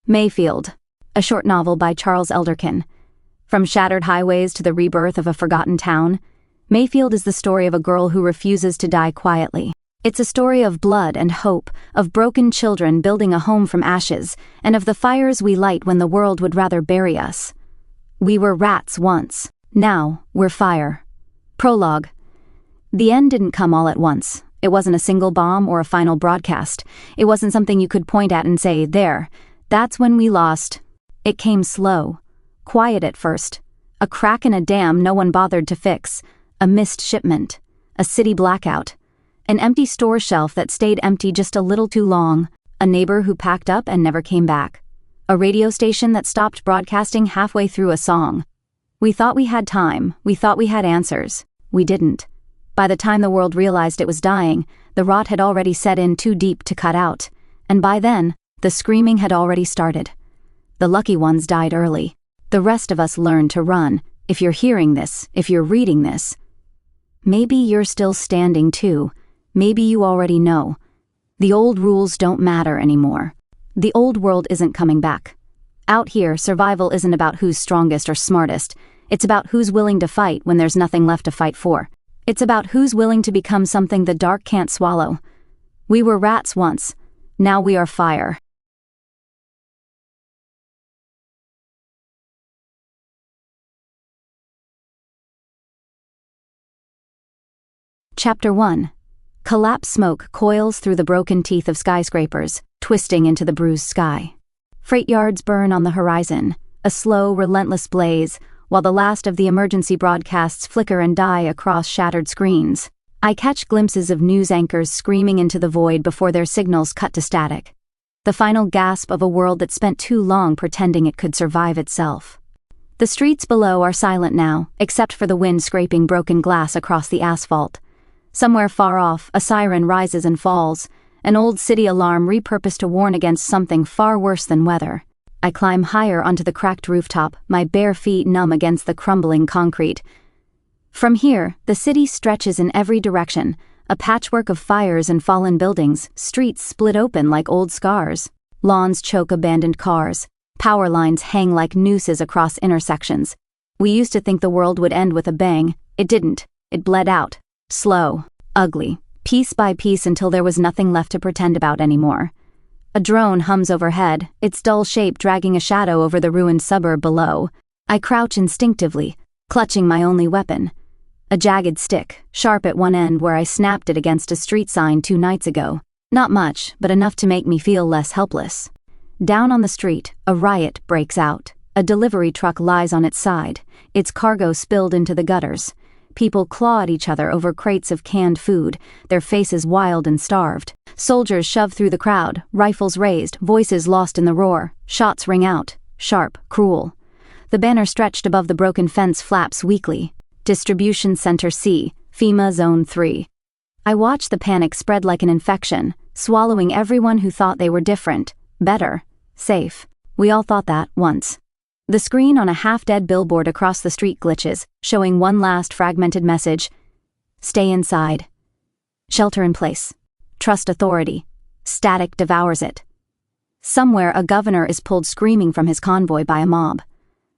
Mayfield, a short novel by Charles Elderkin. From shattered highways to the rebirth of a forgotten town, Mayfield is the story of a girl who refuses to die quietly. It's a story of blood and hope, of broken children building a home from ashes, and of the fires we light when the world would rather bury us. We were rats once. Now, we're fire. Prologue. The end didn't come all at once. It wasn't a single bomb or a final broadcast. It wasn't something you could point at and say, there, that's when we lost. It came slow. Quiet at first. A crack in a dam no one bothered to fix. A missed shipment. A city blackout. An empty store shelf that stayed empty just a little too long. A neighbor who packed up and never came back. A radio station that stopped broadcasting halfway through a song. We thought we had time. We thought we had answers. We didn't. By the time the world realized it was dying, the rot had already set in too deep to cut out. And by then, the screaming had already started. The lucky ones died early. The rest of us learned to run. If you're hearing this, if you're reading this, maybe you're still standing too. Maybe you already know. The old rules don't matter anymore. The old world isn't coming back. Out here, survival isn't about who's strongest or smartest. It's about who's willing to fight when there's nothing left to fight for. It's about who's willing to become something the dark can't swallow. We were rats once. Now we are fire. Chapter 1. Collapse smoke coils through the broken teeth of skyscrapers, twisting into the bruised sky. Freight yards burn on the horizon, a slow, relentless blaze, while the last of the emergency broadcasts flicker and die across shattered screens. I catch glimpses of news anchors screaming into the void before their signals cut to static. The final gasp of a world that spent too long pretending it could survive itself. The streets below are silent now, except for the wind scraping broken glass across the asphalt. Somewhere far off, a siren rises and falls, an old city alarm repurposed to warn against something far worse than weather. I climb higher onto the cracked rooftop, my bare feet numb against the crumbling concrete. From here, the city stretches in every direction, a patchwork of fires and fallen buildings, streets split open like old scars. Lawns choke abandoned cars. Power lines hang like nooses across intersections. We used to think the world would end with a bang. It didn't. It bled out. Slow, ugly, piece by piece until there was nothing left to pretend about anymore. A drone hums overhead, its dull shape dragging a shadow over the ruined suburb below. I crouch instinctively, clutching my only weapon. A jagged stick, sharp at one end where I snapped it against a street sign 2 nights ago. Not much, but enough to make me feel less helpless. Down on the street, a riot breaks out. A delivery truck lies on its side, its cargo spilled into the gutters. People claw at each other over crates of canned food, their faces wild and starved. Soldiers shove through the crowd, rifles raised, voices lost in the roar. Shots ring out, sharp, cruel. The banner stretched above the broken fence flaps weakly. Distribution Center C, FEMA Zone 3. I watch the panic spread like an infection, swallowing everyone who thought they were different, better, safe. We all thought that, once. The screen on a half-dead billboard across the street glitches, showing one last fragmented message. Stay inside. Shelter in place. Trust authority. Static devours it. Somewhere a governor is pulled screaming from his convoy by a mob.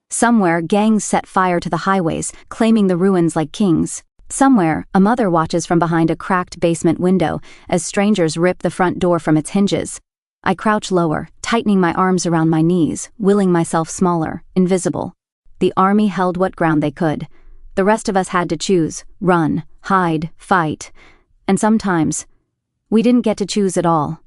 Somewhere gangs set fire to the highways, claiming the ruins like kings. Somewhere a mother watches from behind a cracked basement window as strangers rip the front door from its hinges. I crouch lower, tightening my arms around my knees, willing myself smaller, invisible. The army held what ground they could. The rest of us had to choose, run, hide, fight. And sometimes, we didn't get to choose at all.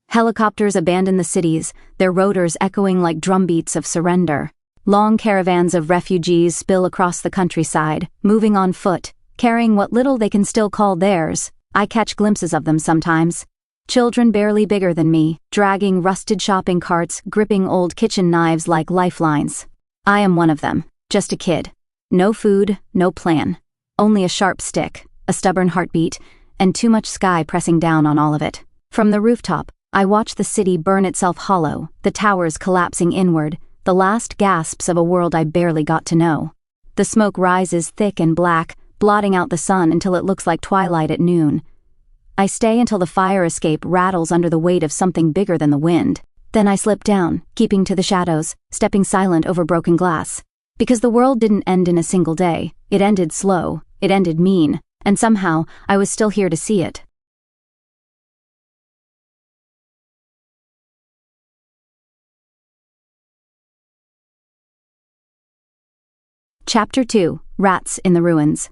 Helicopters abandon the cities, their rotors echoing like drumbeats of surrender. Long caravans of refugees spill across the countryside, moving on foot, carrying what little they can still call theirs. I catch glimpses of them sometimes. Children barely bigger than me, dragging rusted shopping carts, gripping old kitchen knives like lifelines. I am one of them, just a kid. No food, no plan. Only a sharp stick, a stubborn heartbeat, and too much sky pressing down on all of it. From the rooftop, I watch the city burn itself hollow, the towers collapsing inward, the last gasps of a world I barely got to know. The smoke rises thick and black, blotting out the sun until it looks like twilight at noon. I stay until the fire escape rattles under the weight of something bigger than the wind. Then I slipped down, keeping to the shadows, stepping silent over broken glass. Because the world didn't end in a single day. It ended slow, it ended mean, and somehow I was still here to see it. Chapter 2: Rats in the Ruins.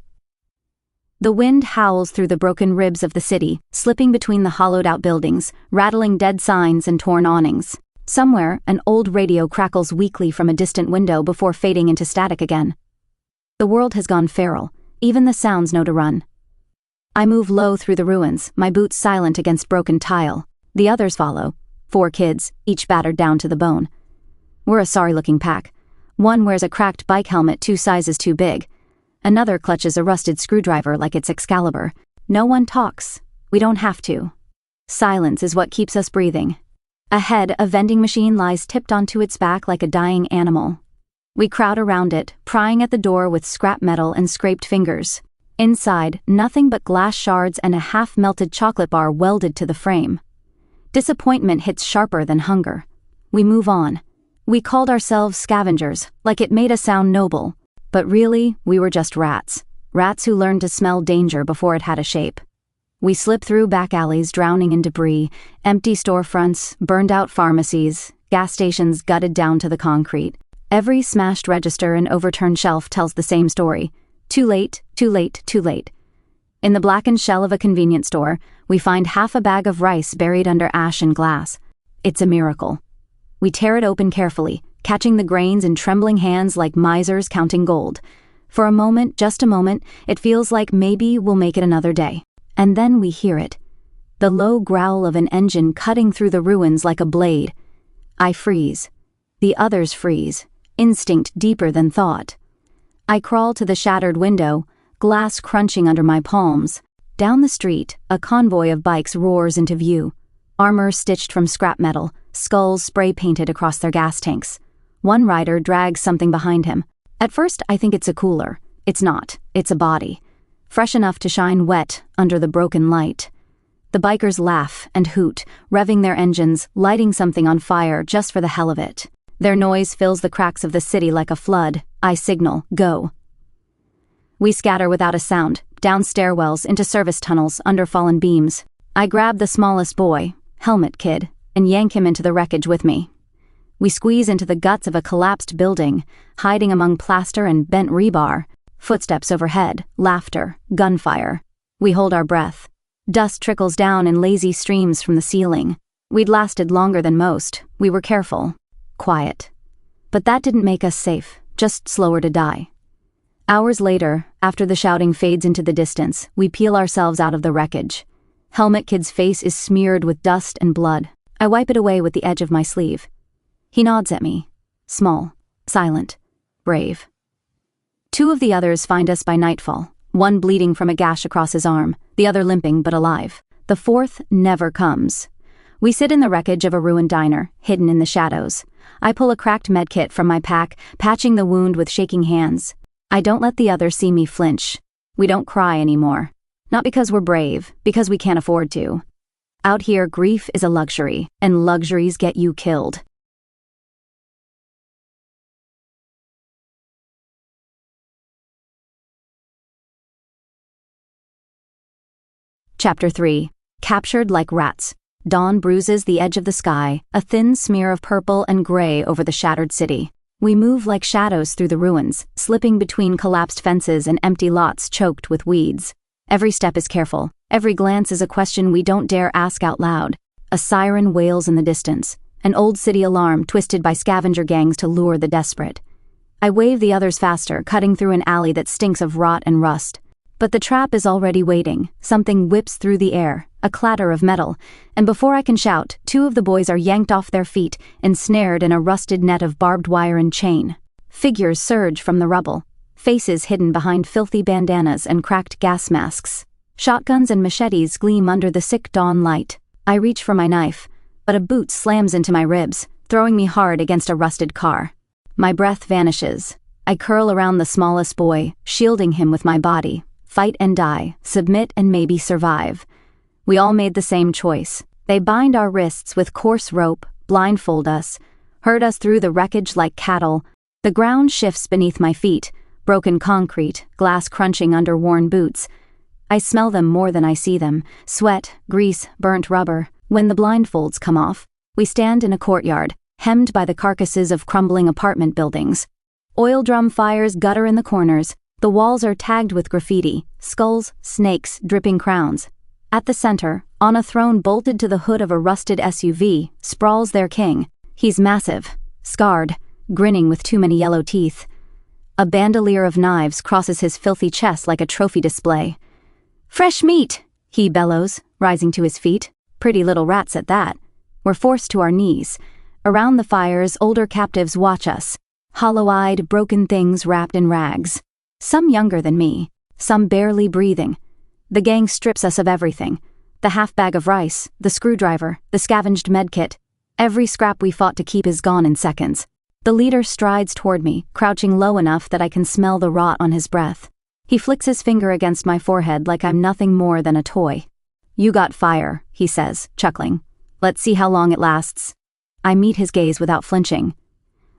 The wind howls through the broken ribs of the city, slipping between the hollowed-out buildings, rattling dead signs and torn awnings. Somewhere, an old radio crackles weakly from a distant window before fading into static again. The world has gone feral. Even the sounds know to run. I move low through the ruins, my boots silent against broken tile. The others follow. 4 kids, each battered down to the bone. We're a sorry-looking pack. One wears a cracked bike helmet 2 sizes too big. Another clutches a rusted screwdriver like it's Excalibur. No one talks. We don't have to. Silence is what keeps us breathing. Ahead, a vending machine lies tipped onto its back like a dying animal. We crowd around it, prying at the door with scrap metal and scraped fingers. Inside, nothing but glass shards and a half-melted chocolate bar welded to the frame. Disappointment hits sharper than hunger. We move on. We called ourselves scavengers, like it made us sound noble. But really, we were just rats. Rats who learned to smell danger before it had a shape. We slip through back alleys drowning in debris, empty storefronts, burned-out pharmacies, gas stations gutted down to the concrete. Every smashed register and overturned shelf tells the same story. Too late, too late, too late. In the blackened shell of a convenience store, we find half a bag of rice buried under ash and glass. It's a miracle. We tear it open carefully, catching the grains in trembling hands like misers counting gold. For a moment, just a moment, it feels like maybe we'll make it another day. And then we hear it. The low growl of an engine cutting through the ruins like a blade. I freeze. The others freeze. Instinct deeper than thought. I crawl to the shattered window, glass crunching under my palms. Down the street, a convoy of bikes roars into view. Armor stitched from scrap metal, skulls spray-painted across their gas tanks. One rider drags something behind him. At first, I think it's a cooler. It's not. It's a body. Fresh enough to shine wet under the broken light. The bikers laugh and hoot, revving their engines, lighting something on fire just for the hell of it. Their noise fills the cracks of the city like a flood. I signal, go. We scatter without a sound, down stairwells, into service tunnels, under fallen beams. I grab the smallest boy, helmet kid, and yank him into the wreckage with me. We squeeze into the guts of a collapsed building, hiding among plaster and bent rebar. Footsteps overhead, laughter, gunfire. We hold our breath. Dust trickles down in lazy streams from the ceiling. We'd lasted longer than most. We were careful. Quiet. But that didn't make us safe, just slower to die. Hours later, after the shouting fades into the distance, we peel ourselves out of the wreckage. Helmet Kid's face is smeared with dust and blood. I wipe it away with the edge of my sleeve. He nods at me. Small, silent, brave. 2 of the others find us by nightfall, one bleeding from a gash across his arm, the other limping but alive. The 4th never comes. We sit in the wreckage of a ruined diner, hidden in the shadows. I pull a cracked medkit from my pack, patching the wound with shaking hands. I don't let the others see me flinch. We don't cry anymore. Not because we're brave, because we can't afford to. Out here, grief is a luxury, and luxuries get you killed. Chapter 3: Captured like rats. Dawn bruises the edge of the sky, a thin smear of purple and gray over the shattered city. We move like shadows through the ruins, slipping between collapsed fences and empty lots choked with weeds. Every step is careful. Every glance is a question we don't dare ask out loud. A siren wails in the distance, an old city alarm twisted by scavenger gangs to lure the desperate. I wave the others faster, cutting through an alley that stinks of rot and rust. But the trap is already waiting. Something whips through the air, a clatter of metal, and before I can shout, 2 of the boys are yanked off their feet, ensnared in a rusted net of barbed wire and chain. Figures surge from the rubble, faces hidden behind filthy bandanas and cracked gas masks. Shotguns and machetes gleam under the sick dawn light. I reach for my knife, but a boot slams into my ribs, throwing me hard against a rusted car. My breath vanishes. I curl around the smallest boy, shielding him with my body. Fight and die, submit and maybe survive. We all made the same choice. They bind our wrists with coarse rope, blindfold us, herd us through the wreckage like cattle. The ground shifts beneath my feet, broken concrete, glass crunching under worn boots. I smell them more than I see them, sweat, grease, burnt rubber. When the blindfolds come off, we stand in a courtyard, hemmed by the carcasses of crumbling apartment buildings. Oil drum fires gutter in the corners. The walls are tagged with graffiti, skulls, snakes, dripping crowns. At the center, on a throne bolted to the hood of a rusted SUV, sprawls their king. He's massive, scarred, grinning with too many yellow teeth. A bandolier of knives crosses his filthy chest like a trophy display. "Fresh meat!" he bellows, rising to his feet. Pretty little rats at that. We're forced to our knees. Around the fires, older captives watch us. Hollow-eyed, broken things wrapped in rags. Some younger than me, some barely breathing. The gang strips us of everything. The half-bag of rice, the screwdriver, the scavenged medkit. Every scrap we fought to keep is gone in seconds. The leader strides toward me, crouching low enough that I can smell the rot on his breath. He flicks his finger against my forehead like I'm nothing more than a toy. "You got fire," he says, chuckling. "Let's see how long it lasts." I meet his gaze without flinching.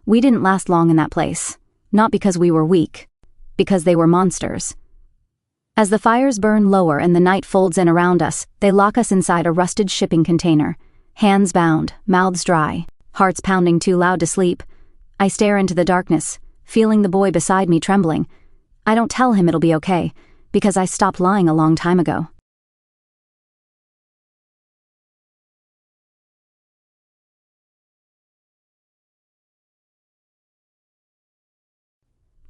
We didn't last long in that place. Not because we were weak. Because they were monsters. As the fires burn lower and the night folds in around us, they lock us inside a rusted shipping container. Hands bound, mouths dry, hearts pounding too loud to sleep. I stare into the darkness, feeling the boy beside me trembling. I don't tell him it'll be okay, because I stopped lying a long time ago.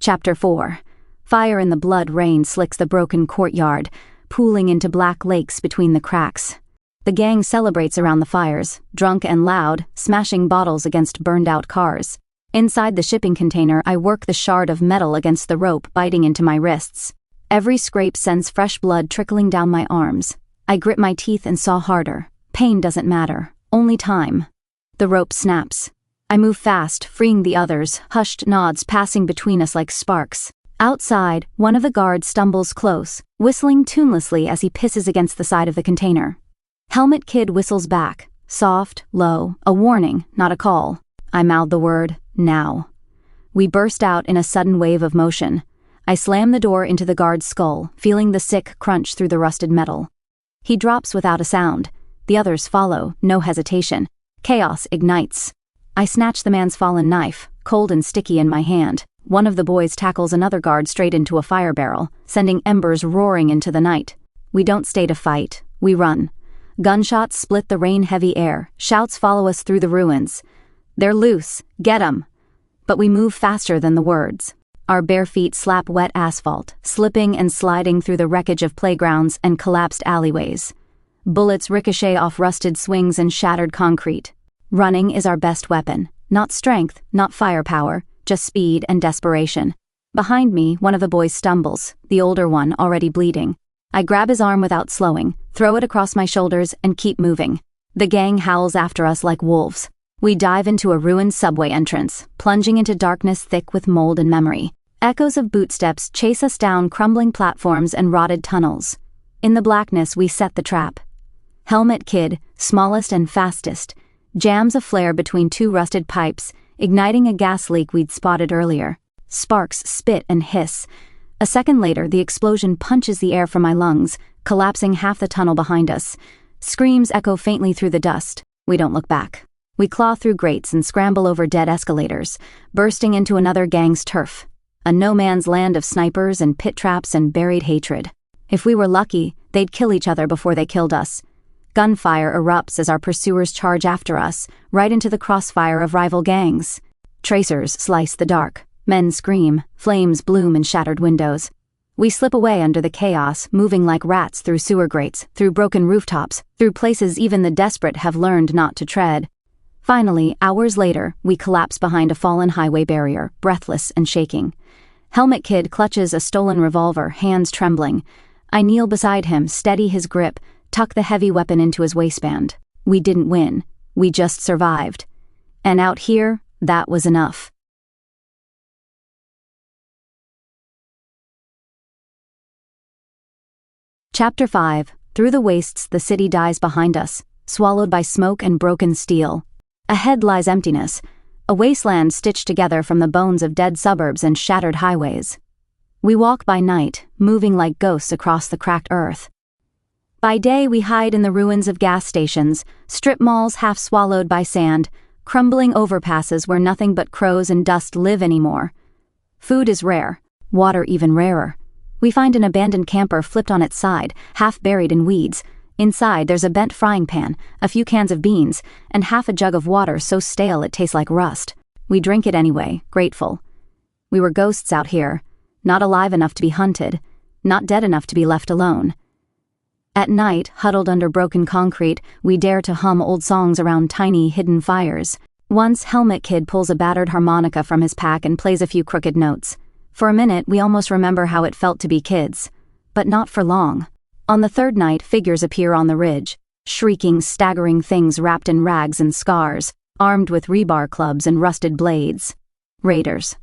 Chapter 4. Fire in the blood rain slicks the broken courtyard, pooling into black lakes between the cracks. The gang celebrates around the fires, drunk and loud, smashing bottles against burned-out cars. Inside the shipping container, I work the shard of metal against the rope biting into my wrists. Every scrape sends fresh blood trickling down my arms. I grit my teeth and saw harder. Pain doesn't matter, only time. The rope snaps. I move fast, freeing the others, hushed nods passing between us like sparks. Outside, one of the guards stumbles close, whistling tunelessly as he pisses against the side of the container. Helmet Kid whistles back, soft, low, a warning, not a call. I mouth the word, now. We burst out in a sudden wave of motion. I slam the door into the guard's skull, feeling the sick crunch through the rusted metal. He drops without a sound. The others follow, no hesitation. Chaos ignites. I snatch the man's fallen knife, cold and sticky in my hand. One of the boys tackles another guard straight into a fire barrel, sending embers roaring into the night. We don't stay to fight, we run. Gunshots split the rain-heavy air, shouts follow us through the ruins. "They're loose, get 'em!" But we move faster than the words. Our bare feet slap wet asphalt, slipping and sliding through the wreckage of playgrounds and collapsed alleyways. Bullets ricochet off rusted swings and shattered concrete. Running is our best weapon. Not strength, not firepower, just speed and desperation. Behind me, one of the boys stumbles, the older one already bleeding. I grab his arm without slowing, throw it across my shoulders, and keep moving. The gang howls after us like wolves. We dive into a ruined subway entrance, plunging into darkness thick with mold and memory. Echoes of bootsteps chase us down crumbling platforms and rotted tunnels. In the blackness, we set the trap. Helmet Kid, smallest and fastest, jams a flare between two rusted pipes, igniting a gas leak we'd spotted earlier. Sparks spit and hiss. A second later, the explosion punches the air from my lungs, collapsing half the tunnel behind us. Screams echo faintly through the dust. We don't look back. We claw through grates and scramble over dead escalators, bursting into another gang's turf. A no-man's land of snipers and pit traps and buried hatred. If we were lucky, they'd kill each other before they killed us. Gunfire erupts as our pursuers charge after us, right into the crossfire of rival gangs. Tracers slice the dark. Men scream. Flames bloom in shattered windows. We slip away under the chaos, moving like rats through sewer grates, through broken rooftops, through places even the desperate have learned not to tread. Finally, hours later, we collapse behind a fallen highway barrier, breathless and shaking. Helmet Kid clutches a stolen revolver, hands trembling. I kneel beside him, steady his grip, tuck the heavy weapon into his waistband. We didn't win. We just survived. And out here, that was enough. Chapter 5. Through the wastes, the city dies behind us, swallowed by smoke and broken steel. Ahead lies emptiness, a wasteland stitched together from the bones of dead suburbs and shattered highways. We walk by night, moving like ghosts across the cracked earth. By day we hide in the ruins of gas stations, strip malls half swallowed by sand, crumbling overpasses where nothing but crows and dust live anymore. Food is rare, water even rarer. We find an abandoned camper flipped on its side, half buried in weeds. Inside there's a bent frying pan, a few cans of beans, and half a jug of water so stale it tastes like rust. We drink it anyway, grateful. We were ghosts out here, not alive enough to be hunted, not dead enough to be left alone. At night, huddled under broken concrete, we dare to hum old songs around tiny, hidden fires. Once, Helmet Kid pulls a battered harmonica from his pack and plays a few crooked notes. For a minute, we almost remember how it felt to be kids. But not for long. On the third night, figures appear on the ridge. Shrieking, staggering things wrapped in rags and scars, armed with rebar clubs and rusted blades. Raiders.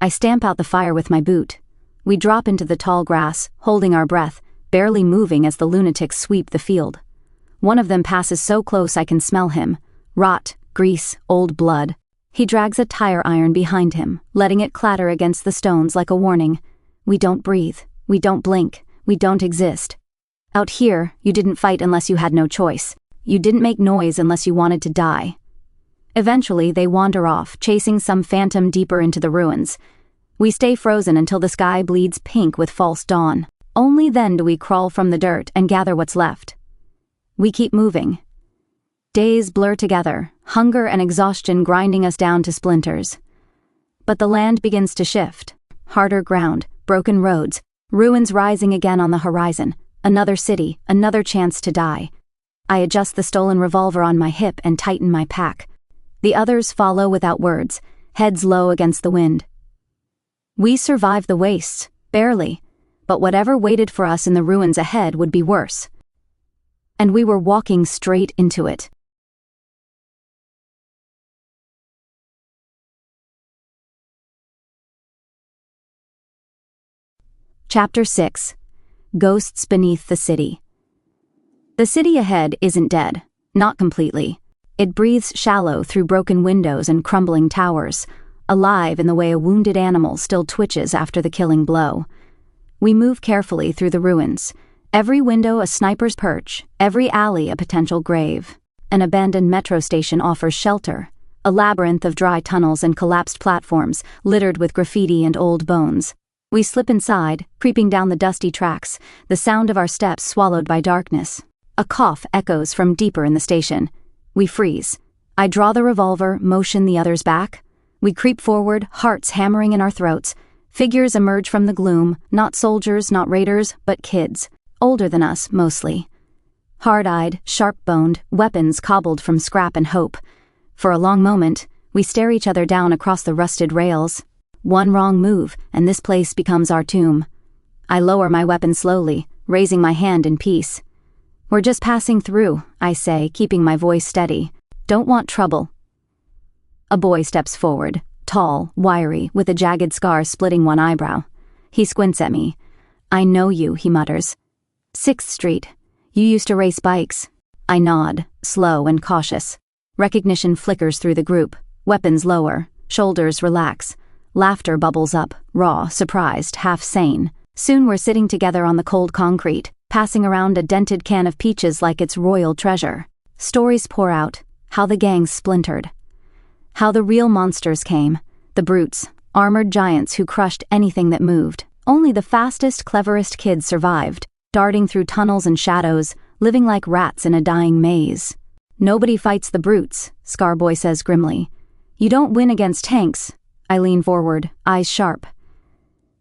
I stamp out the fire with my boot. We drop into the tall grass, holding our breath, barely moving as the lunatics sweep the field. One of them passes so close I can smell him. Rot, grease, old blood. He drags a tire iron behind him, letting it clatter against the stones like a warning. We don't breathe. We don't blink. We don't exist. Out here, you didn't fight unless you had no choice. You didn't make noise unless you wanted to die. Eventually, they wander off, chasing some phantom deeper into the ruins. We stay frozen until the sky bleeds pink with false dawn. Only then do we crawl from the dirt and gather what's left. We keep moving. Days blur together, hunger and exhaustion grinding us down to splinters. But the land begins to shift. Harder ground, broken roads, ruins rising again on the horizon. Another city, another chance to die. I adjust the stolen revolver on my hip and tighten my pack. The others follow without words, heads low against the wind. We survive the wastes, barely. But whatever waited for us in the ruins ahead would be worse. And we were walking straight into it. Chapter 6. Ghosts Beneath the City. The city ahead isn't dead, not completely. It breathes shallow through broken windows and crumbling towers, alive in the way a wounded animal still twitches after the killing blow. We move carefully through the ruins, every window a sniper's perch, every alley a potential grave. An abandoned metro station offers shelter, a labyrinth of dry tunnels and collapsed platforms littered with graffiti and old bones. We slip inside, creeping down the dusty tracks, the sound of our steps swallowed by darkness. A cough echoes from deeper in the station. We freeze. I draw the revolver, motion the others back. We creep forward, hearts hammering in our throats. Figures emerge from the gloom, not soldiers, not raiders, but kids. Older than us, mostly. Hard-eyed, sharp-boned, weapons cobbled from scrap and hope. For a long moment, we stare each other down across the rusted rails. One wrong move, and this place becomes our tomb. I lower my weapon slowly, raising my hand in peace. We're just passing through, I say, keeping my voice steady. Don't want trouble. A boy steps forward. Tall, wiry, with a jagged scar splitting one eyebrow. He squints at me. I know you, he mutters. 6th Street. You used to race bikes. I nod, slow and cautious. Recognition flickers through the group. Weapons lower. Shoulders relax. Laughter bubbles up, raw, surprised, half sane. Soon we're sitting together on the cold concrete, passing around a dented can of peaches like it's royal treasure. Stories pour out. How the gang splintered. How the real monsters came, the brutes, armored giants who crushed anything that moved. Only the fastest, cleverest kids survived, darting through tunnels and shadows, living like rats in a dying maze. Nobody fights the brutes, Scarboy says grimly. You don't win against tanks. I lean forward, eyes sharp.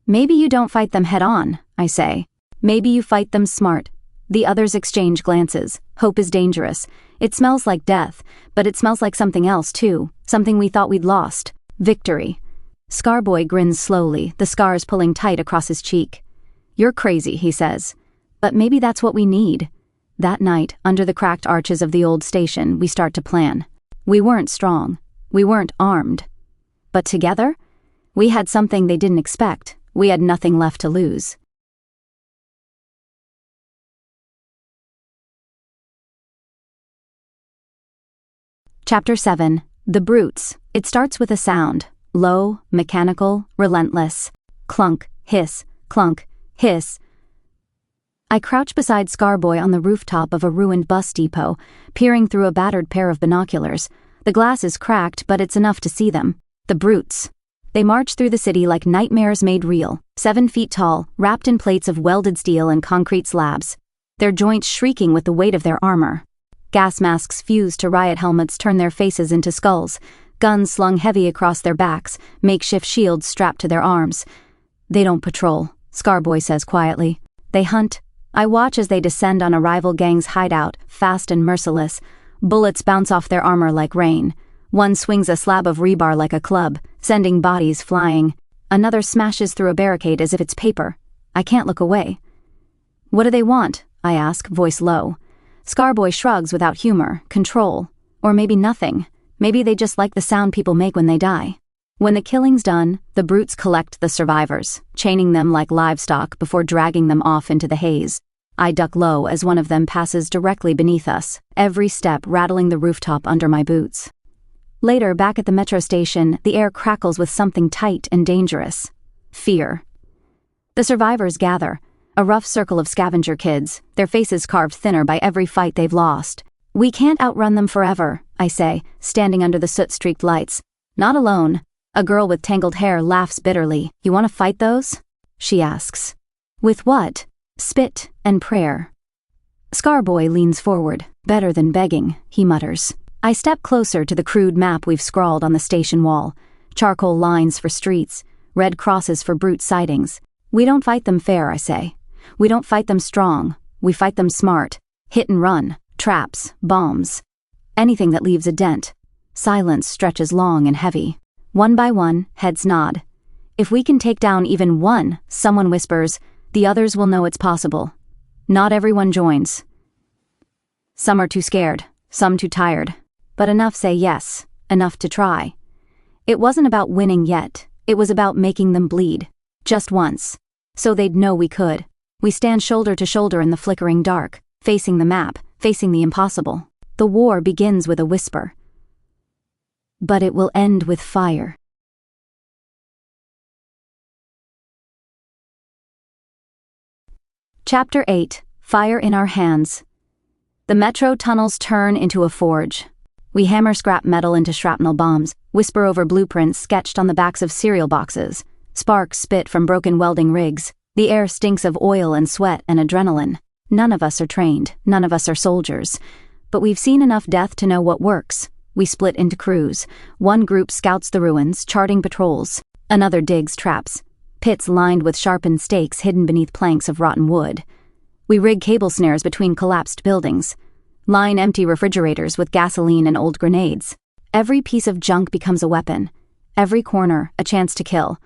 Maybe you don't fight them head on, I say. Maybe you fight them smart. The others exchange glances. Hope is dangerous. It smells like death, but it smells like something else too, something we thought we'd lost. Victory. Scarboy grins slowly, the scars pulling tight across his cheek. You're crazy, he says. But maybe that's what we need. That night, under the cracked arches of the old station, we start to plan. We weren't strong. We weren't armed. But together, we had something they didn't expect. We had nothing left to lose. Chapter 7. The Brutes. It starts with a sound. Low, mechanical, relentless. Clunk, hiss, clunk, hiss. I crouch beside Scarboy on the rooftop of a ruined bus depot, peering through a battered pair of binoculars. The glass is cracked, but it's enough to see them. The Brutes. They march through the city like nightmares made real, 7 feet tall, wrapped in plates of welded steel and concrete slabs. Their joints shrieking with the weight of their armor. Gas masks fused to riot helmets turn their faces into skulls, guns slung heavy across their backs, makeshift shields strapped to their arms. They don't patrol, Scarboy says quietly. They hunt. I watch as they descend on a rival gang's hideout, fast and merciless. Bullets bounce off their armor like rain. One swings a slab of rebar like a club, sending bodies flying. Another smashes through a barricade as if it's paper. I can't look away. What do they want? I ask, voice low. Scarboy shrugs without humor, control. Or maybe nothing. Maybe they just like the sound people make when they die. When the killing's done, the Brutes collect the survivors, chaining them like livestock before dragging them off into the haze. I duck low as one of them passes directly beneath us, every step rattling the rooftop under my boots. Later, back at the metro station, the air crackles with something tight and dangerous. Fear. The survivors gather, a rough circle of scavenger kids, their faces carved thinner by every fight they've lost. We can't outrun them forever, I say, standing under the soot-streaked lights. Not alone. A girl with tangled hair laughs bitterly. You want to fight those? She asks. With what? Spit and prayer. Scarboy leans forward. Better than begging, he mutters. I step closer to the crude map we've scrawled on the station wall. Charcoal lines for streets, red crosses for brute sightings. We don't fight them fair, I say. We don't fight them strong. We fight them smart. Hit and run. Traps. Bombs. Anything that leaves a dent. Silence stretches long and heavy. One by one, heads nod. If we can take down even one, someone whispers, the others will know it's possible. Not everyone joins. Some are too scared, some too tired. But enough say yes, enough to try. It wasn't about winning yet, it was about making them bleed. Just once. So they'd know we could. We stand shoulder to shoulder in the flickering dark, facing the map, facing the impossible. The war begins with a whisper. But it will end with fire. Chapter 8. Fire in Our Hands. The metro tunnels turn into a forge. We hammer scrap metal into shrapnel bombs, whisper over blueprints sketched on the backs of cereal boxes. Sparks spit from broken welding rigs. The air stinks of oil and sweat and adrenaline. None of us are trained, none of us are soldiers. But we've seen enough death to know what works. We split into crews. One group scouts the ruins, charting patrols. Another digs traps. Pits lined with sharpened stakes hidden beneath planks of rotten wood. We rig cable snares between collapsed buildings. Line empty refrigerators with gasoline and old grenades. Every piece of junk becomes a weapon. Every corner, a chance to kill.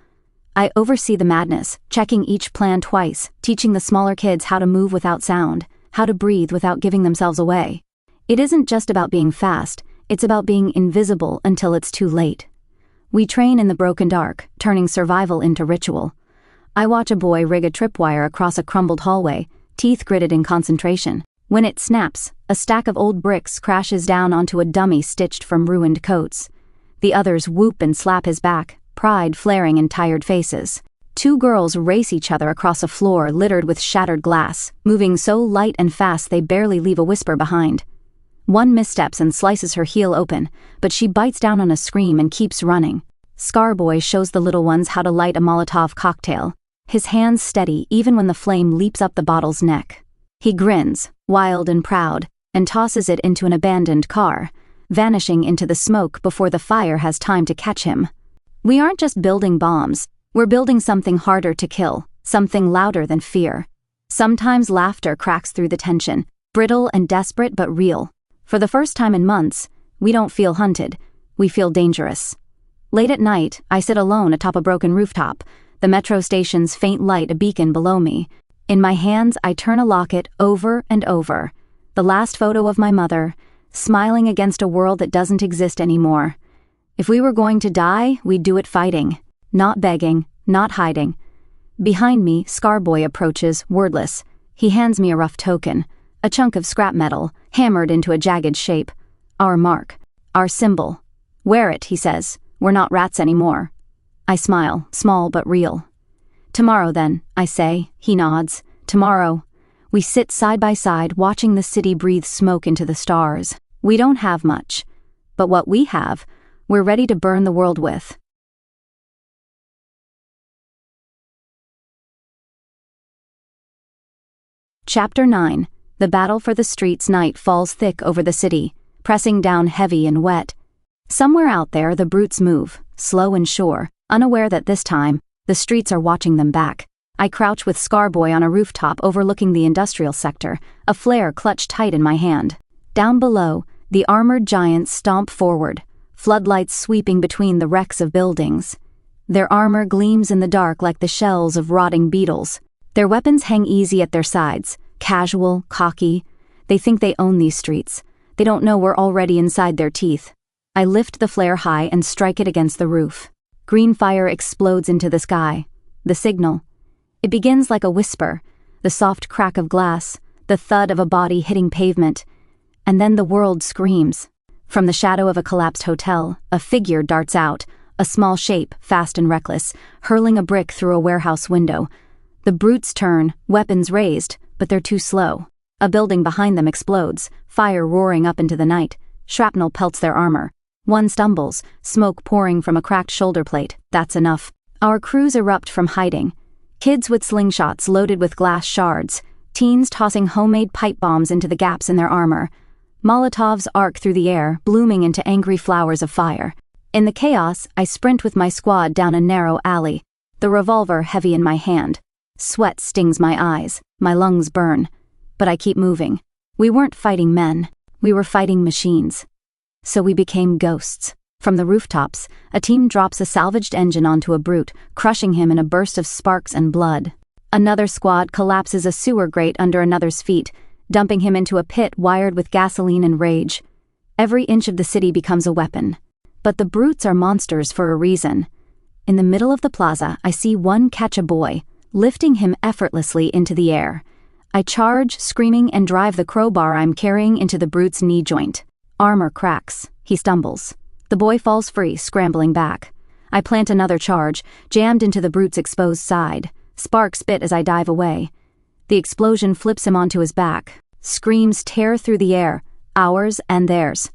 I oversee the madness, checking each plan twice, teaching the smaller kids how to move without sound, how to breathe without giving themselves away. It isn't just about being fast, it's about being invisible until it's too late. We train in the broken dark, turning survival into ritual. I watch a boy rig a tripwire across a crumbled hallway, teeth gritted in concentration. When it snaps, a stack of old bricks crashes down onto a dummy stitched from ruined coats. The others whoop and slap his back, pride flaring in tired faces. 2 girls race each other across a floor littered with shattered glass, moving so light and fast they barely leave a whisper behind. One missteps and slices her heel open, but she bites down on a scream and keeps running. Scarboy shows the little ones how to light a Molotov cocktail, his hands steady even when the flame leaps up the bottle's neck. He grins, wild and proud, and tosses it into an abandoned car, vanishing into the smoke before the fire has time to catch him. We aren't just building bombs, we're building something harder to kill, something louder than fear. Sometimes laughter cracks through the tension, brittle and desperate but real. For the first time in months, we don't feel hunted, we feel dangerous. Late at night, I sit alone atop a broken rooftop, the metro station's faint light a beacon below me. In my hands, I turn a locket over and over. The last photo of my mother, smiling against a world that doesn't exist anymore. If we were going to die, we'd do it fighting. Not begging, not hiding. Behind me, Scarboy approaches, wordless. He hands me a rough token. A chunk of scrap metal, hammered into a jagged shape. Our mark. Our symbol. Wear it, he says. We're not rats anymore. I smile, small but real. Tomorrow then, I say. He nods. Tomorrow. We sit side by side, watching the city breathe smoke into the stars. We don't have much. But what we have, we're ready to burn the world with. Chapter 9. The battle for the streets. Night falls thick over the city, pressing down heavy and wet. Somewhere out there the brutes move, slow and sure, unaware that this time, the streets are watching them back. I crouch with Scarboy on a rooftop overlooking the industrial sector, a flare clutched tight in my hand. Down below, the armored giants stomp forward, floodlights sweeping between the wrecks of buildings. Their armor gleams in the dark like the shells of rotting beetles. Their weapons hang easy at their sides, casual, cocky. They think they own these streets. They don't know we're already inside their teeth. I lift the flare high and strike it against the roof. Green fire explodes into the sky. The signal. It begins like a whisper, the soft crack of glass, the thud of a body hitting pavement, and then the world screams. From the shadow of a collapsed hotel, a figure darts out, a small shape, fast and reckless, hurling a brick through a warehouse window. The brutes turn, weapons raised, but they're too slow. A building behind them explodes, fire roaring up into the night. Shrapnel pelts their armor. One stumbles, smoke pouring from a cracked shoulder plate. That's enough. Our crews erupt from hiding. Kids with slingshots loaded with glass shards. Teens tossing homemade pipe bombs into the gaps in their armor. Molotovs arc through the air, blooming into angry flowers of fire. In the chaos, I sprint with my squad down a narrow alley, the revolver heavy in my hand. Sweat stings my eyes, my lungs burn. But I keep moving. We weren't fighting men. We were fighting machines. So we became ghosts. From the rooftops, a team drops a salvaged engine onto a brute, crushing him in a burst of sparks and blood. Another squad collapses a sewer grate under another's feet, dumping him into a pit wired with gasoline and rage. Every inch of the city becomes a weapon. But the brutes are monsters for a reason. In the middle of the plaza, I see one catch a boy, lifting him effortlessly into the air. I charge, screaming, and drive the crowbar I'm carrying into the brute's knee joint. Armor cracks. He stumbles. The boy falls free, scrambling back. I plant another charge, jammed into the brute's exposed side. Sparks spit as I dive away. The explosion flips him onto his back. Screams tear through the air, ours and theirs.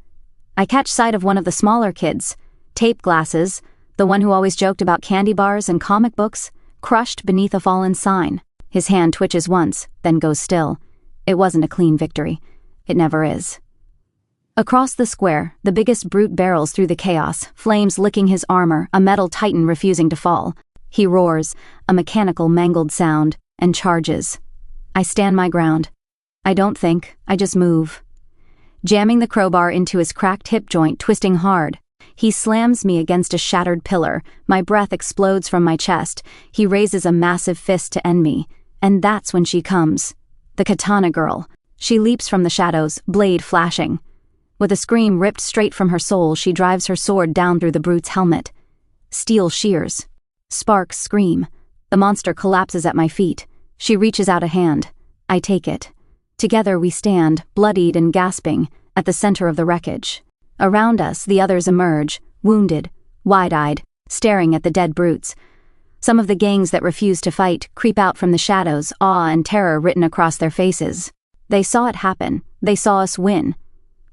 I catch sight of one of the smaller kids, tape glasses, the one who always joked about candy bars and comic books, crushed beneath a fallen sign. His hand twitches once, then goes still. It wasn't a clean victory. It never is. Across the square, the biggest brute barrels through the chaos, flames licking his armor, a metal titan refusing to fall. He roars, a mechanical mangled sound, and charges. I stand my ground. I don't think, I just move. Jamming the crowbar into his cracked hip joint, twisting hard. He slams me against a shattered pillar. My breath explodes from my chest. He raises a massive fist to end me. And that's when she comes. The katana girl. She leaps from the shadows, blade flashing. With a scream ripped straight from her soul, she drives her sword down through the brute's helmet. Steel shears. Sparks scream. The monster collapses at my feet. She reaches out a hand. I take it. Together we stand, bloodied and gasping, at the center of the wreckage. Around us, the others emerge, wounded, wide-eyed, staring at the dead brutes. Some of the gangs that refuse to fight creep out from the shadows, awe and terror written across their faces. They saw it happen. They saw us win.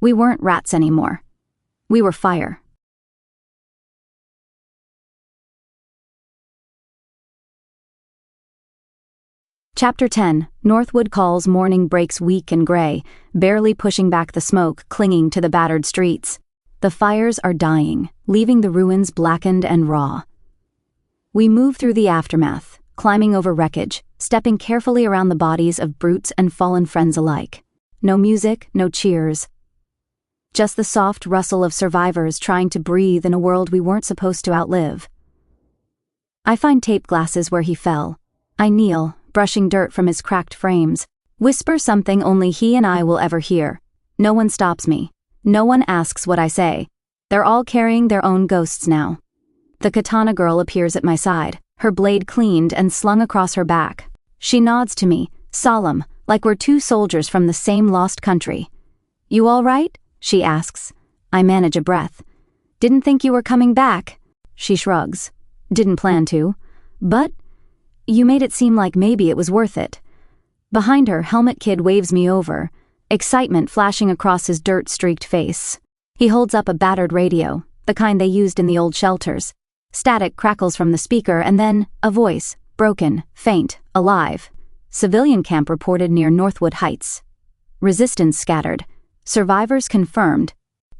We weren't rats anymore. We were fire. Chapter 10. Northwood calls. Morning breaks weak and gray, barely pushing back the smoke, clinging to the battered streets. The fires are dying, leaving the ruins blackened and raw. We move through the aftermath, climbing over wreckage, stepping carefully around the bodies of brutes and fallen friends alike. No music, no cheers. Just the soft rustle of survivors trying to breathe in a world we weren't supposed to outlive. I find tape glasses where he fell. I kneel, brushing dirt from his cracked frames. Whisper something only he and I will ever hear. No one stops me. No one asks what I say. They're all carrying their own ghosts now. The katana girl appears at my side, her blade cleaned and slung across her back. She nods to me, solemn, like we're two soldiers from the same lost country. You all right? She asks. I manage a breath. Didn't think you were coming back. She shrugs. Didn't plan to. But you made it seem like maybe it was worth it. Behind her, Helmet Kid waves me over, excitement flashing across his dirt-streaked face. He holds up a battered radio, the kind they used in the old shelters. Static crackles from the speaker, and then a voice, broken, faint, alive. Civilian camp reported near Northwood Heights. Resistance scattered. Survivors confirmed.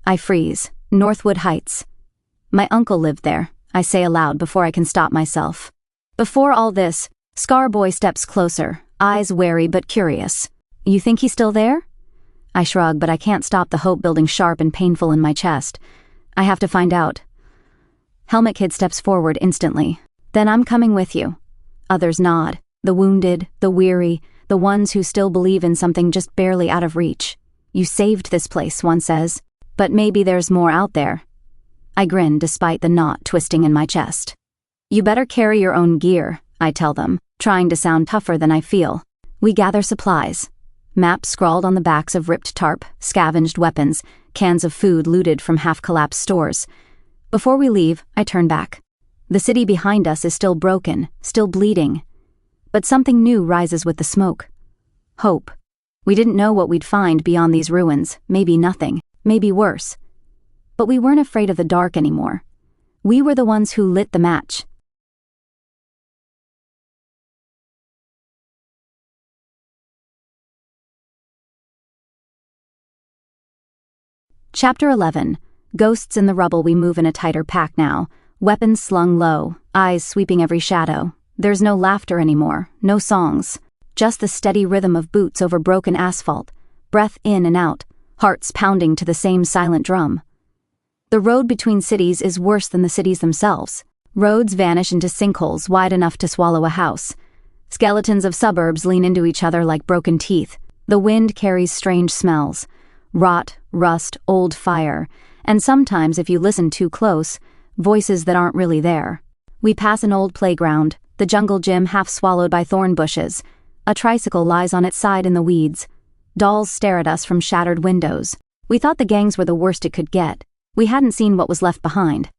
I freeze. Northwood Heights. My uncle lived there, I say aloud before I can stop myself. Before all this, Scarboy steps closer, eyes wary but curious. You think he's still there? I shrug, but I can't stop the hope building sharp and painful in my chest. I have to find out. Helmet Kid steps forward instantly. Then I'm coming with you. Others nod. The wounded, the weary, the ones who still believe in something just barely out of reach. You saved this place, one says. But maybe there's more out there. I grin despite the knot twisting in my chest. You better carry your own gear, I tell them, trying to sound tougher than I feel. We gather supplies. Maps scrawled on the backs of ripped tarp, scavenged weapons, cans of food looted from half-collapsed stores. Before we leave, I turn back. The city behind us is still broken, still bleeding. But something new rises with the smoke. Hope. We didn't know what we'd find beyond these ruins, maybe nothing, maybe worse. But we weren't afraid of the dark anymore. We were the ones who lit the match. Chapter 11. Ghosts in the rubble. We move in a tighter pack now, weapons slung low, eyes sweeping every shadow. There's no laughter anymore, no songs, just the steady rhythm of boots over broken asphalt, breath in and out, hearts pounding to the same silent drum. The road between cities is worse than the cities themselves. Roads vanish into sinkholes wide enough to swallow a house. Skeletons of suburbs lean into each other like broken teeth. The wind carries strange smells. Rot, rust, old fire, and sometimes, if you listen too close, voices that aren't really there. We pass an old playground, the jungle gym half swallowed by thorn bushes. A tricycle lies on its side in the weeds. Dolls stare at us from shattered windows. We thought the gangs were the worst it could get. We hadn't seen what was left behind.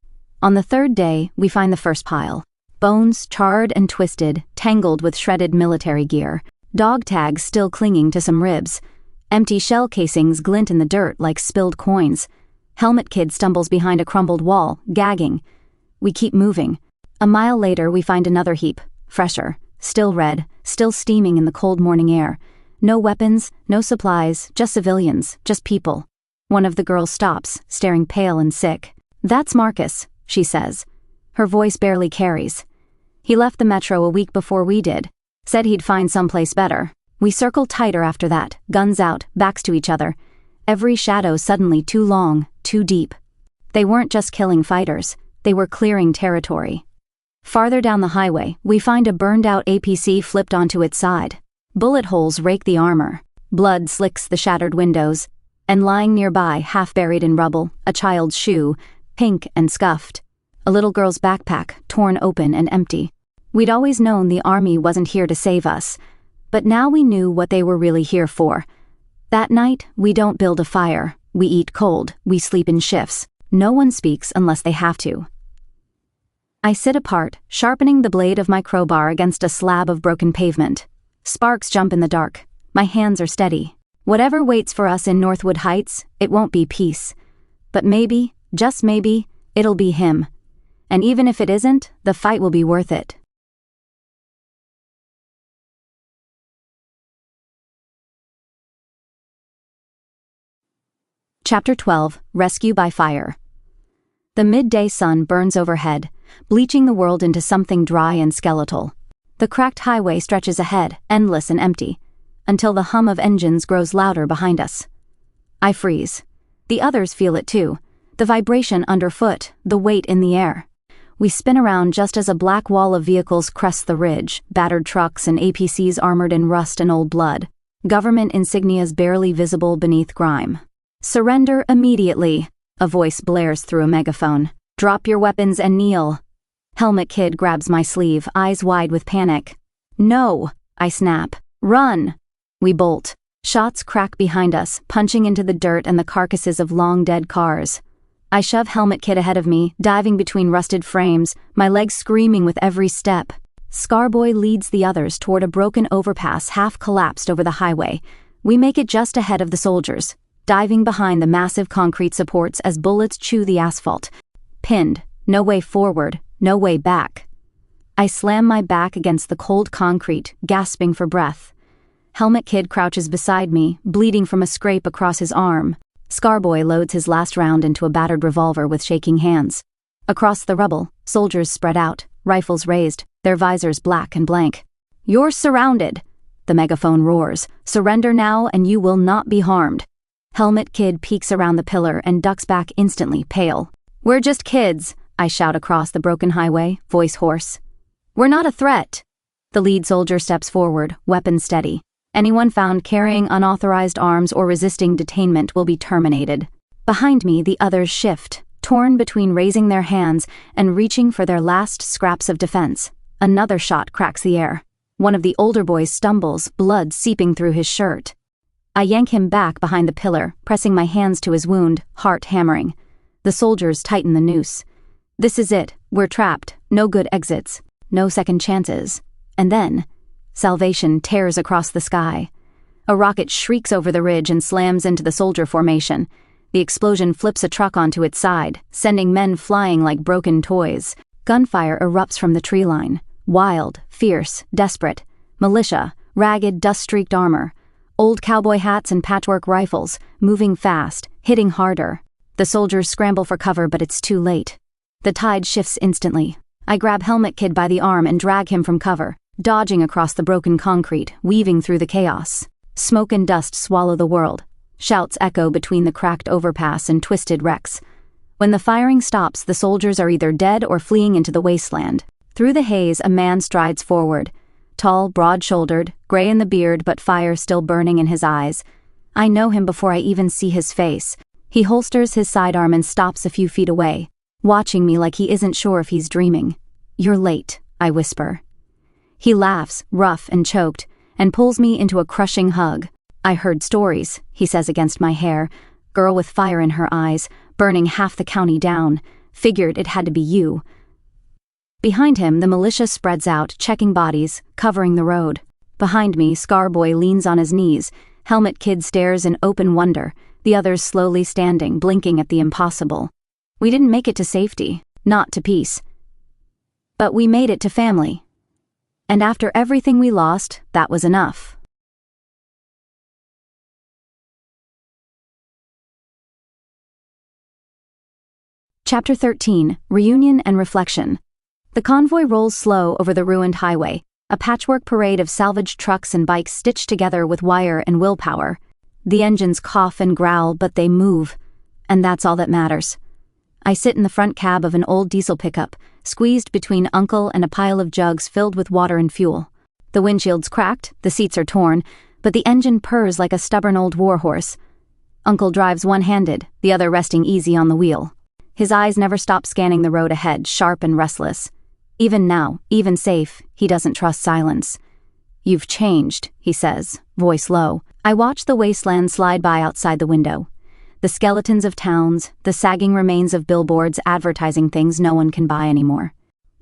On the third day, we find the first pile. Bones charred and twisted, tangled with shredded military gear. Dog tags still clinging to some ribs. Empty shell casings glint in the dirt like spilled coins. Helmet Kid stumbles behind a crumbled wall, gagging. We keep moving. A mile later, we find another heap, fresher, still red, still steaming in the cold morning air. No weapons, no supplies, just civilians, just people. One of the girls stops, staring pale and sick. That's Marcus, she says. Her voice barely carries. He left the metro a week before we did. Said he'd find someplace better. We circle tighter after that, guns out, backs to each other. Every shadow suddenly too long, too deep. They weren't just killing fighters, they were clearing territory. Farther down the highway, we find a burned-out APC flipped onto its side. Bullet holes rake the armor. Blood slicks the shattered windows. And lying nearby, half buried in rubble, a child's shoe, pink and scuffed. A little girl's backpack, torn open and empty. We'd always known the army wasn't here to save us. But now we knew what they were really here for. That night, we don't build a fire. We eat cold. We sleep in shifts. No one speaks unless they have to. I sit apart, sharpening the blade of my crowbar against a slab of broken pavement. Sparks jump in the dark. My hands are steady. Whatever waits for us in Northwood Heights, it won't be peace. But maybe, just maybe, it'll be him. And even if it isn't, the fight will be worth it. Chapter 12. Rescue by Fire. The midday sun burns overhead, bleaching the world into something dry and skeletal. The cracked highway stretches ahead, endless and empty, until the hum of engines grows louder behind us. I freeze. The others feel it too, the vibration underfoot, the weight in the air. We spin around just as a black wall of vehicles crests the ridge, battered trucks and APCs armored in rust and old blood. Government insignias barely visible beneath grime. Surrender immediately, a voice blares through a megaphone. Drop your weapons and kneel. Helmet Kid grabs my sleeve, eyes wide with panic. No, I snap. Run! We bolt. Shots crack behind us, punching into the dirt and the carcasses of long-dead cars. I shove Helmet Kid ahead of me, diving between rusted frames, my legs screaming with every step. Scarboy leads the others toward a broken overpass half-collapsed over the highway. We make it just ahead of the soldiers, diving behind the massive concrete supports as bullets chew the asphalt. Pinned, no way forward, no way back. I slam my back against the cold concrete, gasping for breath. Helmet Kid crouches beside me, bleeding from a scrape across his arm. Scarboy loads his last round into a battered revolver with shaking hands. Across the rubble, soldiers spread out, rifles raised, their visors black and blank. "You're surrounded!" The megaphone roars. "Surrender now and you will not be harmed." Helmet Kid peeks around the pillar and ducks back instantly, pale. "We're just kids," I shout across the broken highway, voice hoarse. "We're not a threat." The lead soldier steps forward, weapon steady. Anyone found carrying unauthorized arms or resisting detainment will be terminated. Behind me, the others shift, torn between raising their hands and reaching for their last scraps of defense. Another shot cracks the air. One of the older boys stumbles, blood seeping through his shirt. I yank him back behind the pillar, pressing my hands to his wound, heart hammering. The soldiers tighten the noose. This is it. We're trapped. No good exits. No second chances. And then, salvation tears across the sky. A rocket shrieks over the ridge and slams into the soldier formation. The explosion flips a truck onto its side, sending men flying like broken toys. Gunfire erupts from the tree line. Wild, fierce, desperate. Militia, ragged, dust-streaked armor. Old cowboy hats and patchwork rifles, moving fast, hitting harder. The soldiers scramble for cover, but it's too late. The tide shifts instantly. I grab Helmet Kid by the arm and drag him from cover, dodging across the broken concrete, weaving through the chaos. Smoke and dust swallow the world. Shouts echo between the cracked overpass and twisted wrecks. When the firing stops, the soldiers are either dead or fleeing into the wasteland. Through the haze, a man strides forward. Tall, broad-shouldered, gray in the beard but fire still burning in his eyes. I know him before I even see his face. He holsters his sidearm and stops a few feet away, watching me like he isn't sure if he's dreaming. "You're late," I whisper. He laughs, rough and choked, and pulls me into a crushing hug. "I heard stories," he says against my hair. "Girl with fire in her eyes, burning half the county down. Figured it had to be you." Behind him, the militia spreads out, checking bodies, covering the road. Behind me, Scarboy leans on his knees. Helmet Kid stares in open wonder, the others slowly standing, blinking at the impossible. We didn't make it to safety, not to peace. But we made it to family. And after everything we lost, that was enough. Chapter 13, Reunion and Reflection. The convoy rolls slow over the ruined highway, a patchwork parade of salvaged trucks and bikes stitched together with wire and willpower. The engines cough and growl, but they move, and that's all that matters. I sit in the front cab of an old diesel pickup, squeezed between Uncle and a pile of jugs filled with water and fuel. The windshield's cracked, the seats are torn, but the engine purrs like a stubborn old warhorse. Uncle drives one-handed, the other resting easy on the wheel. His eyes never stop scanning the road ahead, sharp and restless. Even now, even safe, he doesn't trust silence. "You've changed," he says, voice low. I watch the wasteland slide by outside the window. The skeletons of towns, the sagging remains of billboards advertising things no one can buy anymore.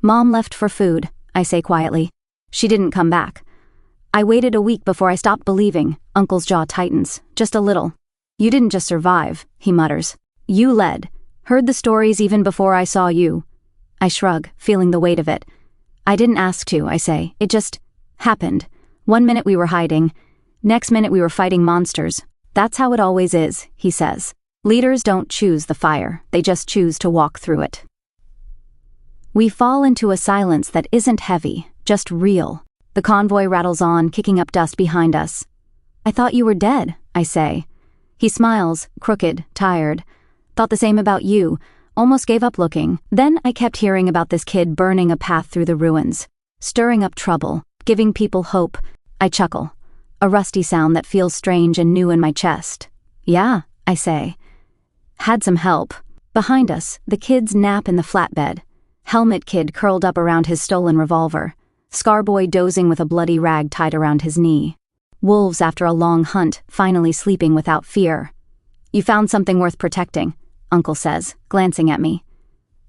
"Mom left for food," I say quietly. "She didn't come back." I waited a week before I stopped believing. Uncle's jaw tightens, just a little. "You didn't just survive," he mutters. "You led. Heard the stories even before I saw you." I shrug, feeling the weight of it. "I didn't ask to," I say. "It just happened. One minute we were hiding. Next minute we were fighting monsters. That's how it always is," he says. "Leaders don't choose the fire. They just choose to walk through it." We fall into a silence that isn't heavy, just real. The convoy rattles on, kicking up dust behind us. "I thought you were dead," I say. He smiles, crooked, tired. "Thought the same about you. Almost gave up looking. Then I kept hearing about this kid burning a path through the ruins, stirring up trouble, giving people hope." I chuckle, a rusty sound that feels strange and new in my chest. "Yeah," I say. "Had some help." Behind us, the kids nap in the flatbed. Helmet Kid curled up around his stolen revolver. Scarboy dozing with a bloody rag tied around his knee. wolves after a long hunt, finally sleeping without fear. "You found something worth protecting," Uncle says, glancing at me.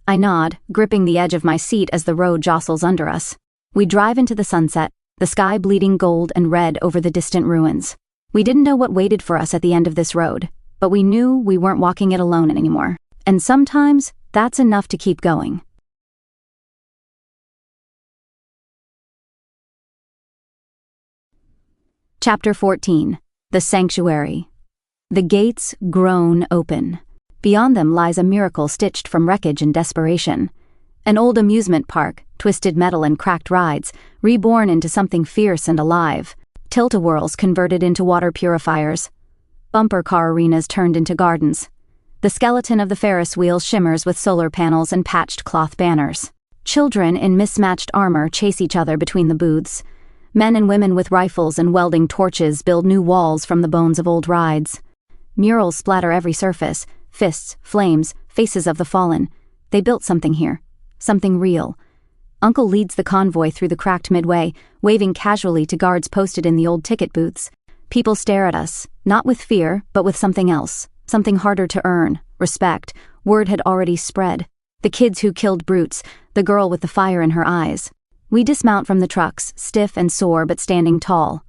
I nod, gripping the edge of my seat as the road jostles under us. We drive into the sunset, the sky bleeding gold and red over the distant ruins. We didn't know what waited for us at the end of this road, but we knew we weren't walking it alone anymore. And sometimes, that's enough to keep going. Chapter 14. The Sanctuary. The gates groan open. Beyond them lies a miracle stitched from wreckage and desperation. An old amusement park, twisted metal and cracked rides, reborn into something fierce and alive. Tilt-a-whirls converted into water purifiers. Bumper car arenas turned into gardens. The skeleton of the Ferris wheel shimmers with solar panels and patched cloth banners. Children in mismatched armor chase each other between the booths. Men and women with rifles and welding torches build new walls from the bones of old rides. Murals splatter every surface, fists, flames, faces of the fallen. They built something here, something real. Uncle leads the convoy through the cracked midway, waving casually to guards posted in the old ticket booths. People stare at us, not with fear, but with something else, something harder to earn, respect. Word had already spread. The kids who killed brutes, the girl with the fire in her eyes. We dismount from the trucks, stiff and sore but standing tall.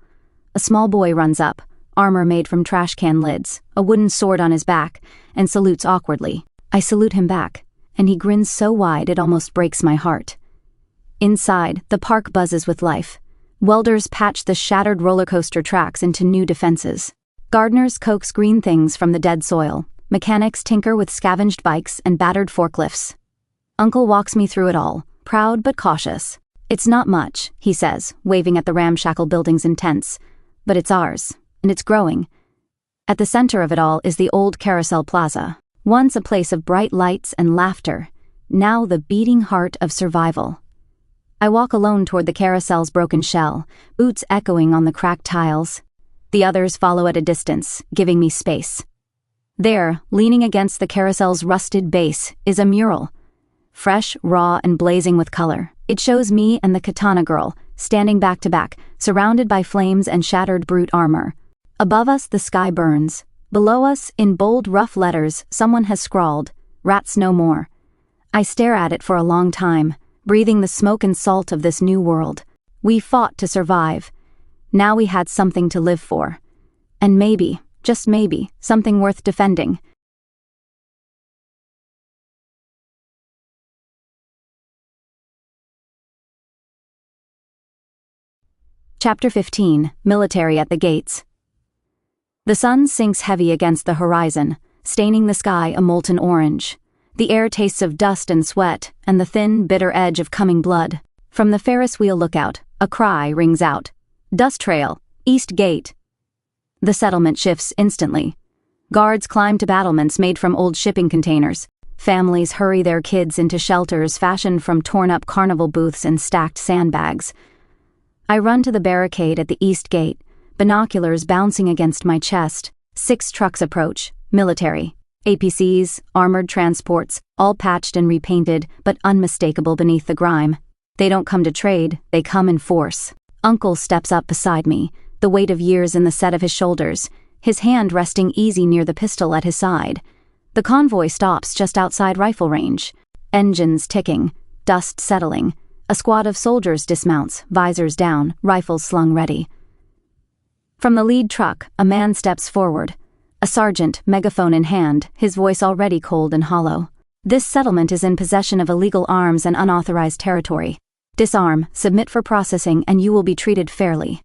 A small boy runs up, armor made from trash can lids, a wooden sword on his back, and salutes awkwardly. I salute him back, and he grins so wide it almost breaks my heart. Inside, the park buzzes with life. Welders patch the shattered roller coaster tracks into new defenses. Gardeners coax green things from the dead soil. Mechanics tinker with scavenged bikes and battered forklifts. Uncle walks me through it all, proud but cautious. "It's not much," he says, waving at the ramshackle buildings and tents. "But it's ours, and it's growing." At the center of it all is the old Carousel Plaza, once a place of bright lights and laughter, now the beating heart of survival. I walk alone toward the carousel's broken shell, boots echoing on the cracked tiles. The others follow at a distance, giving me space. There, leaning against the carousel's rusted base, is a mural. Fresh, raw, and blazing with color. It shows me and the katana girl, standing back to back, surrounded by flames and shattered brute armor. Above us, the sky burns. Below us, in bold, rough letters, someone has scrawled, "Rats no more." I stare at it for a long time, breathing the smoke and salt of this new world. We fought to survive. Now we had something to live for. And maybe, just maybe, something worth defending. Chapter 15. Military at the Gates. The sun sinks heavy against the horizon, staining the sky a molten orange. The air tastes of dust and sweat, and the thin, bitter edge of coming blood. From the Ferris wheel lookout, a cry rings out. "Dust trail, East Gate." The settlement shifts instantly. Guards climb to battlements made from old shipping containers. Families hurry their kids into shelters fashioned from torn-up carnival booths and stacked sandbags. I run to the barricade at the East Gate, binoculars bouncing against my chest. 6 trucks approach, military. APCs, armored transports, all patched and repainted, but unmistakable beneath the grime. They don't come to trade, they come in force. Uncle steps up beside me, the weight of years in the set of his shoulders, his hand resting easy near the pistol at his side. The convoy stops just outside rifle range. Engines ticking, dust settling. A squad of soldiers dismounts, visors down, rifles slung ready. From the lead truck, a man steps forward. A sergeant, megaphone in hand, his voice already cold and hollow. "This settlement is in possession of illegal arms and unauthorized territory. Disarm, submit for processing, and you will be treated fairly.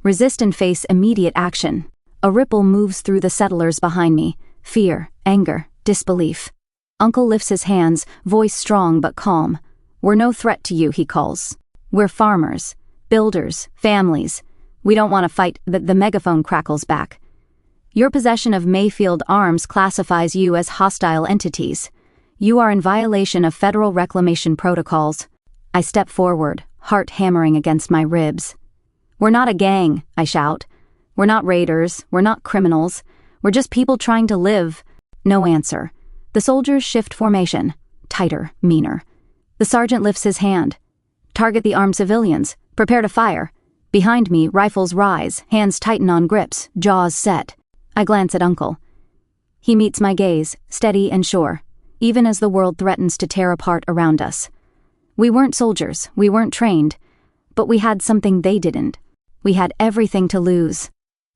Resist and face immediate action." A ripple moves through the settlers behind me. Fear, anger, disbelief. Uncle lifts his hands, voice strong but calm. "We're no threat to you," he calls. "We're farmers, builders, families. We don't want to fight." The megaphone crackles back. "Your possession of Mayfield arms classifies you as hostile entities. You are in violation of federal reclamation protocols." I step forward, heart hammering against my ribs. "We're not a gang," I shout. "We're not raiders, we're not criminals. We're just people trying to live." No answer. The soldiers shift formation. Tighter, meaner. The sergeant lifts his hand. "Target the armed civilians. Prepare to fire." Behind me, rifles rise, hands tighten on grips, jaws set. I glance at Uncle. He meets my gaze, steady and sure, even as the world threatens to tear apart around us. We weren't soldiers, we weren't trained, but we had something they didn't. We had everything to lose.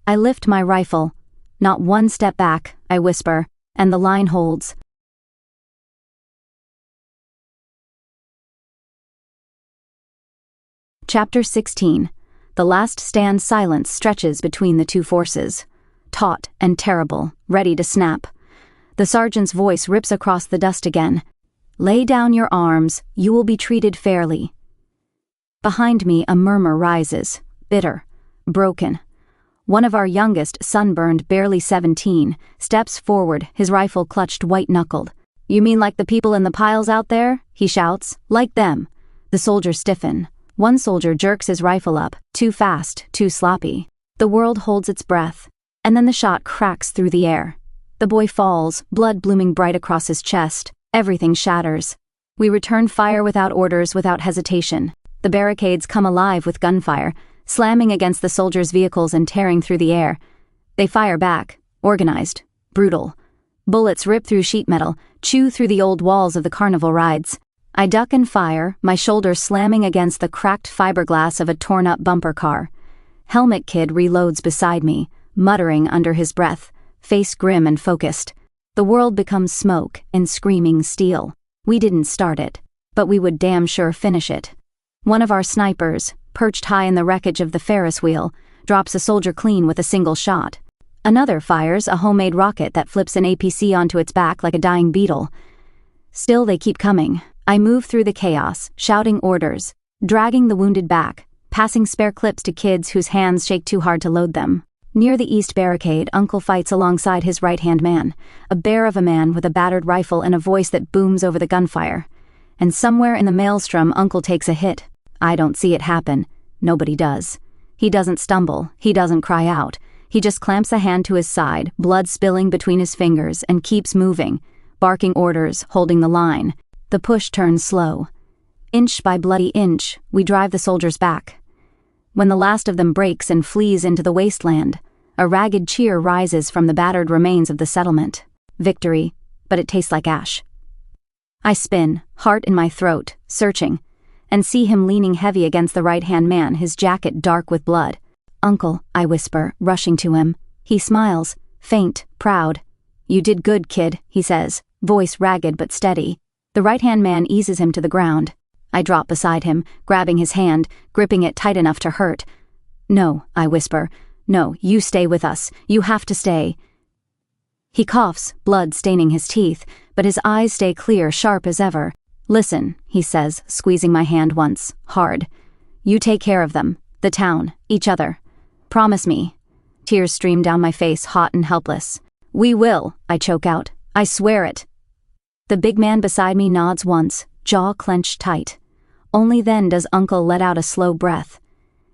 I lift my rifle. Not one step back, I whisper, and the line holds. Chapter 16. The last stand. Silence stretches between the two forces. Taut and terrible, ready to snap. The sergeant's voice rips across the dust again. Lay down your arms, you will be treated fairly. Behind me a murmur rises, bitter, broken. One of our youngest, sunburned, barely 17, steps forward, his rifle clutched white-knuckled. You mean like the people in the piles out there? He shouts. Like them. The soldiers stiffen. One soldier jerks his rifle up, too fast, too sloppy. The world holds its breath, and then the shot cracks through the air. The boy falls, blood blooming bright across his chest. Everything shatters. We return fire without orders, without hesitation. The barricades come alive with gunfire, slamming against the soldiers' vehicles and tearing through the air. They fire back, organized, brutal. Bullets rip through sheet metal, chew through the old walls of the carnival rides. I duck and fire, my shoulder slamming against the cracked fiberglass of a torn-up bumper car. Helmet Kid reloads beside me, muttering under his breath, face grim and focused. The world becomes smoke and screaming steel. We didn't start it, but we would damn sure finish it. One of our snipers, perched high in the wreckage of the Ferris wheel, drops a soldier clean with a single shot. Another fires a homemade rocket that flips an APC onto its back like a dying beetle. Still they keep coming. I move through the chaos, shouting orders, dragging the wounded back, passing spare clips to kids whose hands shake too hard to load them. Near the east barricade, Uncle fights alongside his right-hand man, a bear of a man with a battered rifle and a voice that booms over the gunfire. And somewhere in the maelstrom, Uncle takes a hit. I don't see it happen. Nobody does. He doesn't stumble. He doesn't cry out. He just clamps a hand to his side, blood spilling between his fingers, and keeps moving, barking orders, holding the line. The push turns slow. Inch by bloody inch, we drive the soldiers back. When the last of them breaks and flees into the wasteland, a ragged cheer rises from the battered remains of the settlement. Victory, but it tastes like ash. I spin, heart in my throat, searching, and see him leaning heavy against the right-hand man, his jacket dark with blood. Uncle, I whisper, rushing to him. He smiles, faint, proud. You did good, kid, he says, voice ragged but steady. The right-hand man eases him to the ground. I drop beside him, grabbing his hand, gripping it tight enough to hurt. No, I whisper. No, you stay with us. You have to stay. He coughs, blood staining his teeth, but his eyes stay clear, sharp as ever. Listen, he says, squeezing my hand once, hard. You take care of them, the town, each other. Promise me. Tears stream down my face, hot and helpless. We will, I choke out. I swear it. The big man beside me nods once, jaw clenched tight. Only then does Uncle let out a slow breath.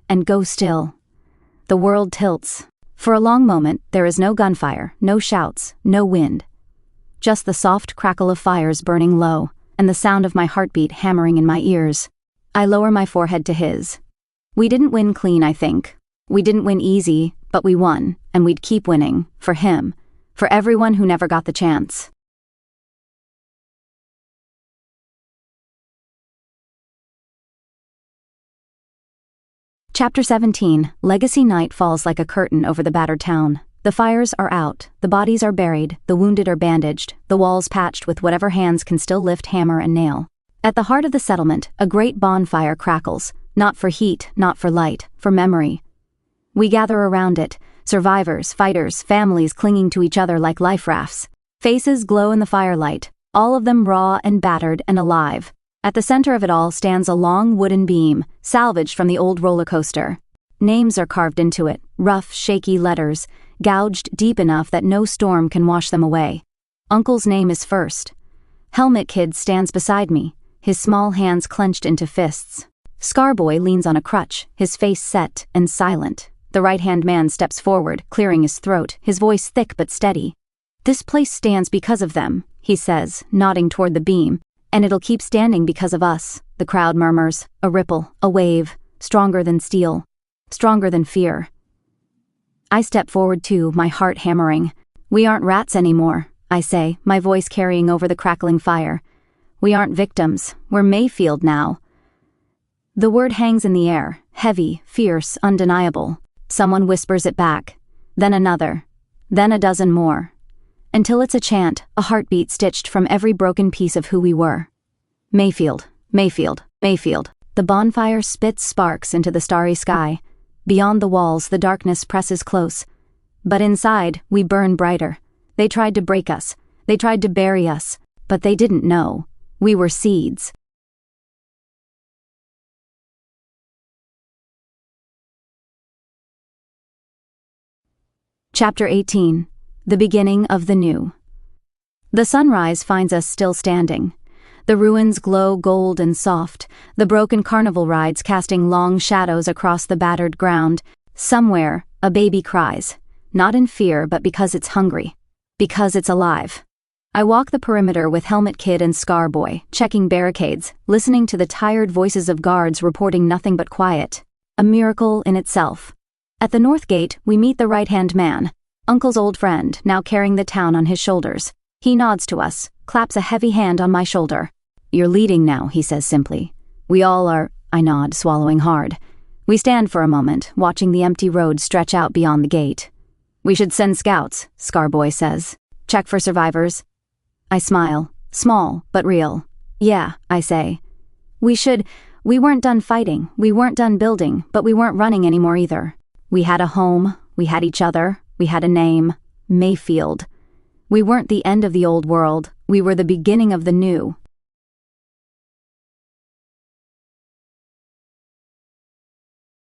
And go still. The world tilts. For a long moment, there is no gunfire, no shouts, no wind. Just the soft crackle of fires burning low, and the sound of my heartbeat hammering in my ears. I lower my forehead to his. We didn't win clean, I think. We didn't win easy, but we won, and we'd keep winning, for him, for everyone who never got the chance. Chapter 17. Legacy night falls like a curtain over the battered town. The fires are out, the bodies are buried, the wounded are bandaged, the walls patched with whatever hands can still lift hammer and nail. At the heart of the settlement, a great bonfire crackles, not for heat, not for light, for memory. We gather around it, survivors, fighters, families clinging to each other like life rafts. Faces glow in the firelight, all of them raw and battered and alive. At the center of it all stands a long wooden beam, salvaged from the old roller coaster. Names are carved into it, rough, shaky letters, gouged deep enough that no storm can wash them away. Uncle's name is first. Helmet Kid stands beside me, his small hands clenched into fists. Scarboy leans on a crutch, his face set and silent. The right-hand man steps forward, clearing his throat, his voice thick but steady. This place stands because of them, he says, nodding toward the beam. And it'll keep standing because of us, the crowd murmurs, a ripple, a wave, stronger than steel. stronger than fear. I step forward too, my heart hammering. We aren't rats anymore, I say, my voice carrying over the crackling fire. We aren't victims, we're Mayfield now. The word hangs in the air, heavy, fierce, undeniable. Someone whispers it back, then another, then a dozen more. Until it's a chant, a heartbeat stitched from every broken piece of who we were. Mayfield, Mayfield, Mayfield. The bonfire spits sparks into the starry sky. Beyond the walls, the darkness presses close. But inside, we burn brighter. They tried to break us. They tried to bury us. But they didn't know. We were seeds. Chapter 18. The Beginning of the New. The sunrise finds us still standing. The ruins glow gold and soft, the broken carnival rides casting long shadows across the battered ground. Somewhere, a baby cries, not in fear but because it's hungry, because it's alive. I walk the perimeter with Helmet Kid and Scar Boy, checking barricades, listening to the tired voices of guards reporting nothing but quiet. A miracle in itself. At the north gate, we meet the right-hand man, Uncle's old friend, now carrying the town on his shoulders. He nods to us, claps a heavy hand on my shoulder. You're leading now, he says simply. We all are, I nod, swallowing hard. We stand for a moment, watching the empty road stretch out beyond the gate. We should send scouts, Scarboy says. Check for survivors. I smile, small but real. Yeah, I say. We weren't done fighting, we weren't done building, but we weren't running anymore either. We had a home, we had each other, we had a name, Mayfield. We weren't the end of the old world, we were the beginning of the new.